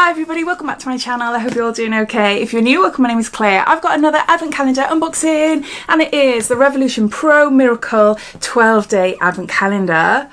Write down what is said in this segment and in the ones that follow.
Hi everybody, welcome back to my channel. I hope you're all doing okay. If you're new, welcome, my name is Claire. I've got another advent calendar unboxing and it is the Revolution Pro Miracle 12-day advent calendar.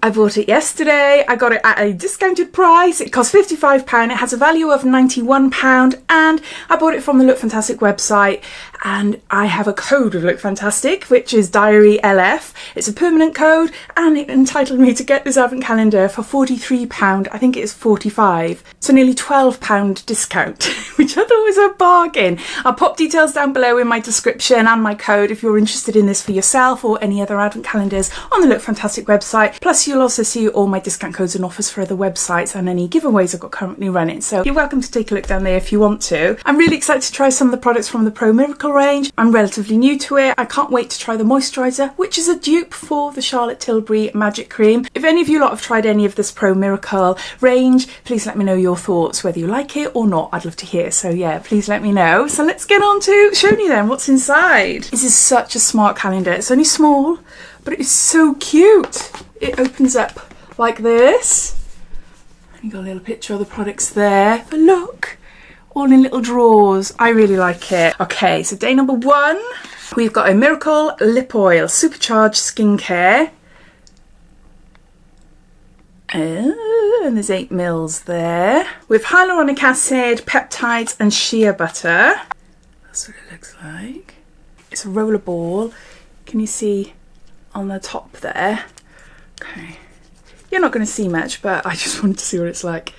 I bought it yesterday. I got it at a discounted price. It cost £55. It has a value of £91 and I bought it from the Lookfantastic website, and I have a code with Lookfantastic which is DiaryLF. It's a permanent code and it entitled me to get this advent calendar for £43. I think it is £45. So nearly £12 discount, which I thought was a bargain. I'll pop details down below in my description and my code if you're interested in this for yourself or any other advent calendars on the Lookfantastic website. Plus you'll also see all my discount codes and offers for other websites and any giveaways I've got currently running. So you're welcome to take a look down there if you want to. I'm really excited to try some of the products from the Pro Miracle range. I'm relatively new to it. I can't wait to try the moisturiser, which is a dupe for the Charlotte Tilbury Magic Cream. If any of you lot have tried any of this Pro Miracle range, please let me know your thoughts, whether you like it or not. I'd love to hear. So yeah, please let me know. So let's get on to showing you then what's inside. This is such a smart calendar. It's only small, but it is so cute. It opens up like this. You got a little picture of the products there. But look, all in little drawers. I really like it. Okay, so day number 1, we've got a Miracle Lip Oil Supercharged Skincare. And there's 8 mils there. With hyaluronic acid, peptides and shea butter. That's what it looks like. It's a roller ball. Can you see on the top there? Okay. You're not going to see much, but I just wanted to see what it's like.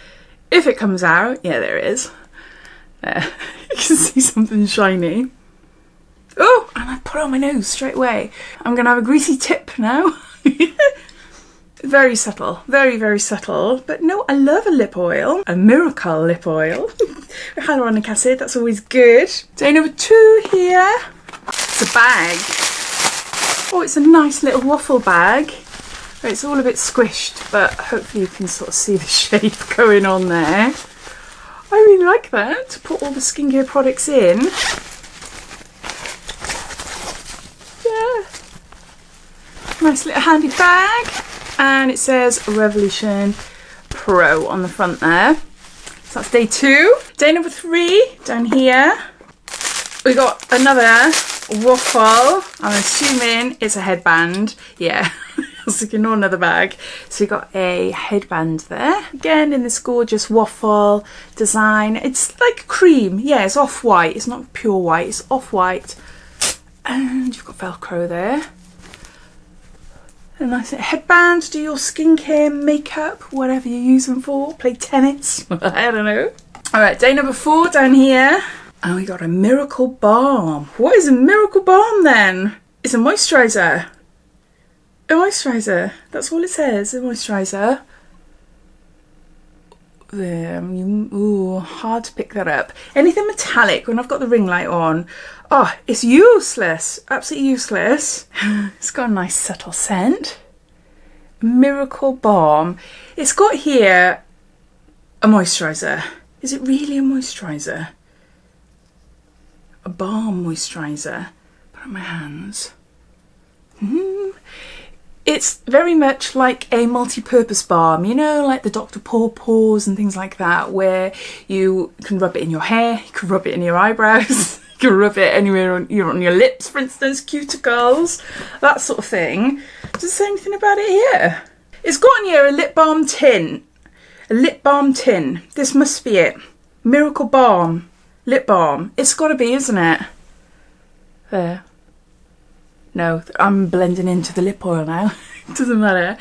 If it comes out, yeah, there it is. There. You can see something shiny. Oh, and I put it on my nose straight away. I'm going to have a greasy tip now. Very subtle, very, very subtle. But no, I love a lip oil, a Miracle lip oil. Hyaluronic acid, that's always good. Day number 2 here. It's a bag. Oh, it's a nice little waffle bag. It's all a bit squished, but hopefully you can sort of see the shape going on there. I really like that, to put all the skincare products in. Yeah. Nice little handy bag. And it says Revolution Pro on the front there. So that's day 2. Day number 3, down here, we got another Waffle. I'm assuming it's a headband. Yeah. So ignore another bag. So we got a headband there. Again in this gorgeous waffle design. It's like cream. Yeah, it's off-white. It's not pure white. It's off-white. And you've got Velcro there. A nice headband. Do your skincare, makeup, whatever you use them for. Play tennis. I don't know. Alright, day number 4 down here. And we got a Miracle Balm. What is a Miracle Balm then? It's a moisturiser. A moisturiser. That's all it says. A moisturiser. There. Ooh, hard to pick that up. Anything metallic when I've got the ring light on. Oh, it's useless. Absolutely useless. It's got a nice subtle scent. Miracle Balm. It's got here a moisturiser. Is it really a moisturiser? A balm moisturiser. Put it on my hands. It's very much like a multi-purpose balm, you know, like the Dr. Pawpaws and things like that, where you can rub it in your hair, you can rub it in your eyebrows, you can rub it anywhere on your lips, for instance, cuticles, that sort of thing. Does it say anything about it here? It's got in here a lip balm tin. A lip balm tin. This must be it. Miracle Balm. Lip balm. It's got to be, isn't it? There. No, I'm blending into the lip oil now. It doesn't matter.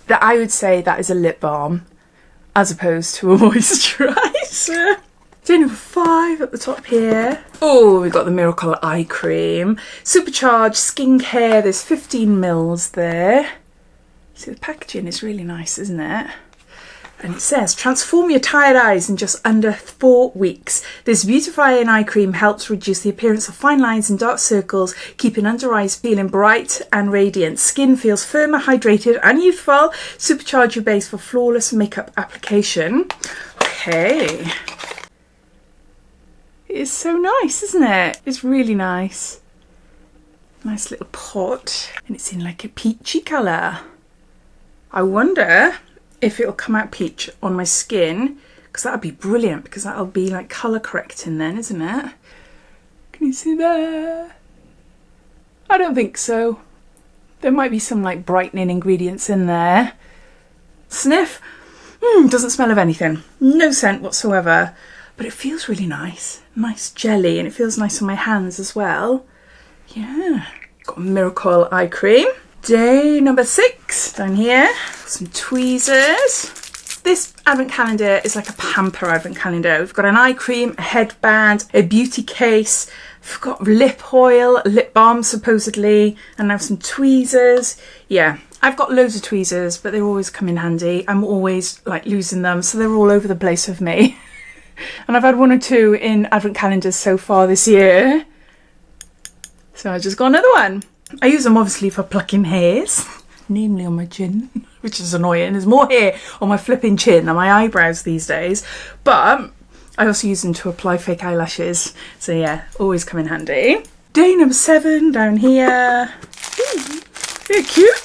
I would say that is a lip balm as opposed to a moisturiser. Day number 5 at the top here. Oh, we've got the Miracle Eye Cream. Supercharged Skincare. There's 15 mils there. See, the packaging is really nice, isn't it? And it says, transform your tired eyes in just under 4 weeks. This beautifying eye cream helps reduce the appearance of fine lines and dark circles, keeping under eyes feeling bright and radiant. Skin feels firmer, hydrated and youthful. Supercharge your base for flawless makeup application. Okay. It is so nice, isn't it? It's really nice. Nice little pot. And it's in like a peachy colour. I wonder if it'll come out peach on my skin because that would be brilliant, because that'll be like colour correcting then, isn't it? Can you see there? I don't think so. There might be some like brightening ingredients in there. Sniff. Doesn't smell of anything. No scent whatsoever. But it feels really nice. Nice jelly, and it feels nice on my hands as well. Yeah. Got a Miracle eye cream. Day number 6 down here. Some tweezers. This advent calendar is like a pamper advent calendar. We've got an eye cream, a headband, a beauty case. We've got lip oil, lip balm supposedly, and now some tweezers. Yeah, I've got loads of tweezers, but they always come in handy. I'm always like losing them, so they're all over the place with me. And I've had 1 or 2 in advent calendars so far this year. So I just got another one. I use them obviously for plucking hairs, namely on my chin, which is annoying. There's more hair on my flipping chin than my eyebrows these days. But I also use them to apply fake eyelashes. So yeah, always come in handy. Day number 7 down here. Ooh, they're cute.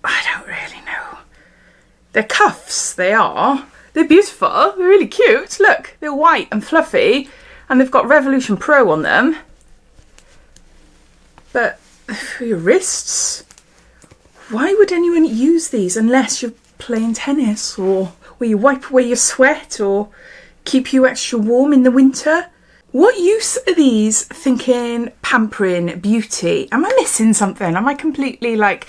I don't really know. They're cuffs, they are. They're beautiful, they're really cute. Look, they're white and fluffy, and they've got Revolution Pro on them. But for your wrists, why would anyone use these unless you're playing tennis, or where you wipe away your sweat, or keep you extra warm in the winter? What use are these thinking pampering, beauty? Am I missing something? Am I completely like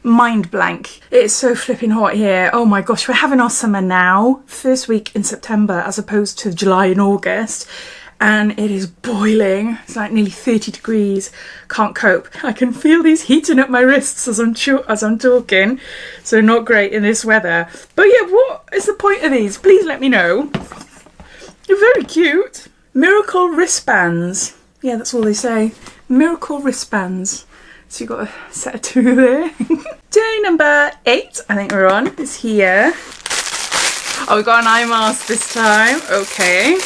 mind blank? It's so flipping hot here. Oh my gosh, we're having our summer now, first week in September as opposed to July and August. And it is boiling. It's like nearly 30 degrees. Can't cope. I can feel these heating up my wrists as I'm talking. So not great in this weather. But yeah, what is the point of these? Please let me know. You're very cute. Miracle wristbands. Yeah, that's all they say. Miracle wristbands. So you've got a set of 2 there. Day number 8, I think we're on, is here. Oh, we've got an eye mask this time. Okay.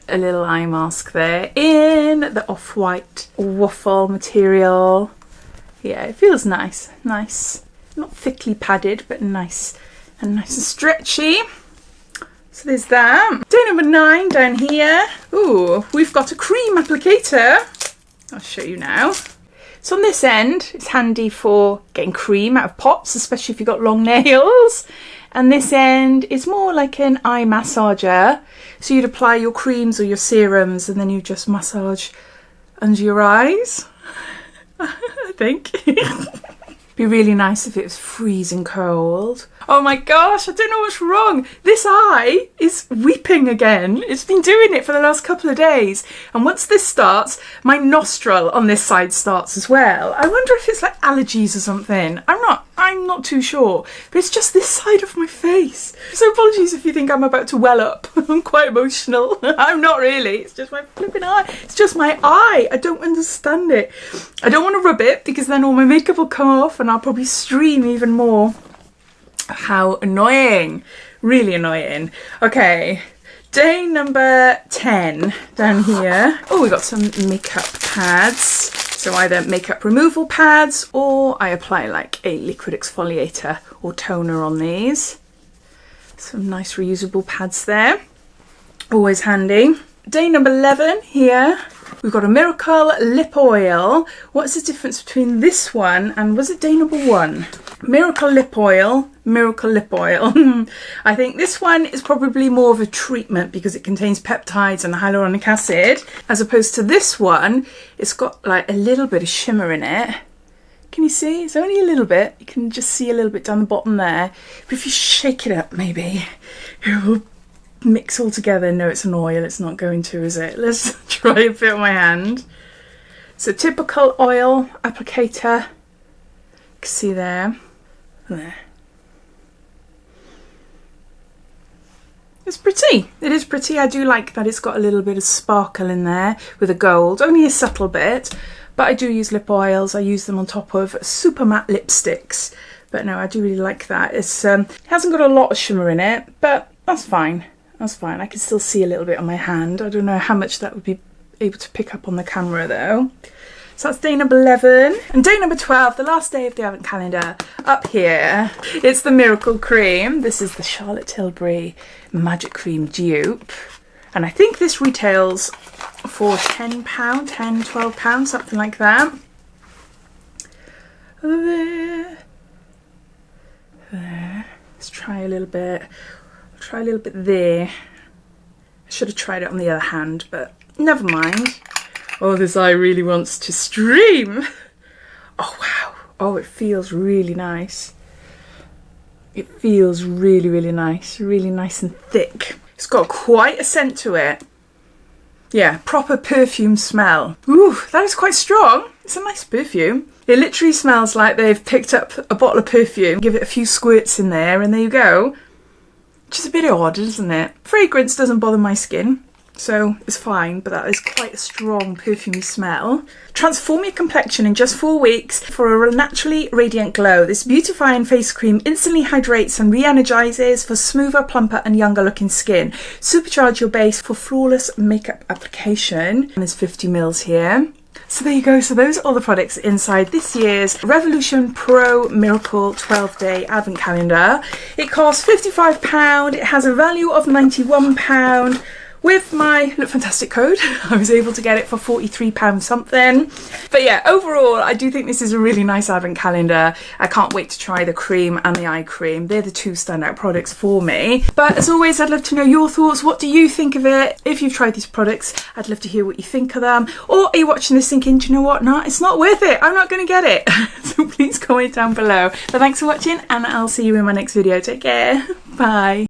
A little eye mask there in the off-white waffle material. Yeah, it feels nice. Nice. Not thickly padded, but nice and stretchy. So there's that. Day number 9 down here. Ooh, we've got a cream applicator. I'll show you now. So on this end, it's handy for getting cream out of pots, especially if you've got long nails. And this end is more like an eye massager. So you'd apply your creams or your serums and then you just massage under your eyes, I think. Be really nice if it was freezing cold. Oh my gosh, I don't know what's wrong. This eye is weeping again. It's been doing it for the last couple of days. And once this starts, my nostril on this side starts as well. I wonder if it's like allergies or something. I'm not too sure. But it's just this side of my face. So apologies if you think I'm about to well up. I'm quite emotional. I'm not really. It's just my flipping eye. It's just my eye. I don't understand it. I don't want to rub it because then all my makeup will come off and I'll probably stream even more. How annoying. Really annoying. Okay, day number 10 down here. Oh, we got some makeup pads. So either makeup removal pads or I apply like a liquid exfoliator or toner on these. Some nice reusable pads there. Always handy. Day number 11 here. We've got a Miracle lip oil. What's the difference between this one and was it day number 1? Miracle lip oil, Miracle lip oil. I think this one is probably more of a treatment because it contains peptides and hyaluronic acid, as opposed to this one, it's got like a little bit of shimmer in it. Can you see? It's only a little bit. You can just see a little bit down the bottom there. But if you shake it up, maybe it will mix all together. No, it's an oil. It's not going to, is it? Let's try a bit on my hand. So typical oil applicator. You can see there. There. It's pretty. It is pretty. I do like that it's got a little bit of sparkle in there with the gold. Only a subtle bit. But I do use lip oils. I use them on top of super matte lipsticks. But no, I do really like that. It hasn't got a lot of shimmer in it, but that's fine. That's fine. I can still see a little bit on my hand. I don't know how much that would be able to pick up on the camera though. So that's day number 11. And day number 12, the last day of the advent calendar, up here, it's the Miracle Cream. This is the Charlotte Tilbury Magic Cream dupe. And I think this retails for £10, £12, something like that. There. Let's try a little bit. Try a little bit there. I should have tried it on the other hand, but never mind. Oh, this eye really wants to stream. Oh, wow. Oh, it feels really nice. It feels really, really nice. Really nice and thick. It's got quite a scent to it. Yeah, proper perfume smell. Ooh, that is quite strong. It's a nice perfume. It literally smells like they've picked up a bottle of perfume, give it a few squirts in there, and there you go. Just a bit odd, isn't it? Fragrance doesn't bother my skin, so it's fine, but that is quite a strong perfumey smell. Transform your complexion in just 4 weeks for a naturally radiant glow. This beautifying face cream instantly hydrates and re-energizes for smoother, plumper and younger looking skin. Supercharge your base for flawless makeup application. And there's 50 mils here. So there you go. So those are all the products inside this year's Revolution Pro Miracle 12-day advent calendar. It costs £55. It has a value of £91. With my Lookfantastic code, I was able to get it for £43 something. But yeah, overall, I do think this is a really nice advent calendar. I can't wait to try the cream and the eye cream. They're the two standout products for me. But as always, I'd love to know your thoughts. What do you think of it? If you've tried these products, I'd love to hear what you think of them. Or are you watching this thinking, do you know what? No, it's not worth it. I'm not going to get it. So please comment down below. But thanks for watching, and I'll see you in my next video. Take care. Bye.